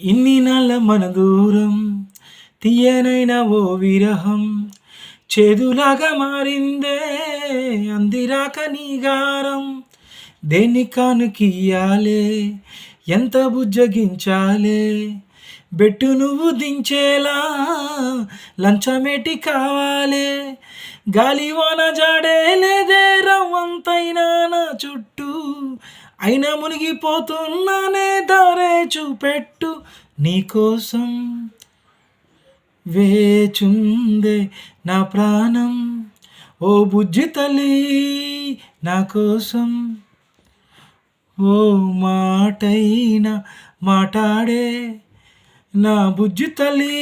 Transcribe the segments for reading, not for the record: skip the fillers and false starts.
ఇన్ని నాళ్ళ మన దూరం తీయనైన ఓ విరహం చేదులాగా మారిందే అందిరాక నీ గారం దేన్ని కానుకియ్యాలే ఎంత బుజ్జగించాలే బెట్టు నువ్వు దించేలా లంచమేటి కావాలే గాలివాన జాడే లేదే రవ్వంతైనా నా చుట్టూ అయినా మునిగిపోతున్నానే దారే చూపెట్టు నీకోసం వేచుందే నా ప్రాణం ఓ బుజ్జి తల్లి నా కోసం ఓ మాటైనా మాటాడే నా బుజ్జి తల్లి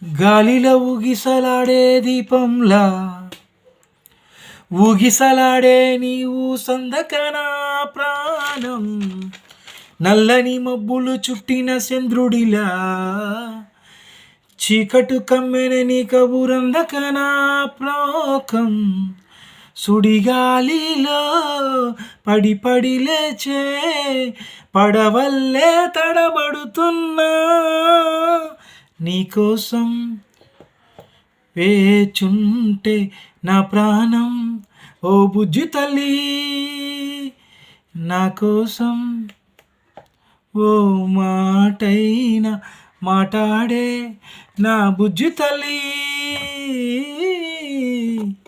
గాలిలో ఊగిసలాడే దీపంలా ఊగిసలాడే నీవు సందకనా ప్రాణం నల్లని మబ్బులు చుట్టిన చంద్రుడిలా చీకటు కమ్మెన నీ కబురందకనా ప్లోకం సుడిగాలిలో పడి పడి లేచే పడవల్లే తడబడుతున్నా నీకోసం వేచుంటే నా ప్రాణం ఓ బుజ్జి తల్లి నా కోసం ఓ మాటైనా మాటాడే నా బుజ్జి తల్లి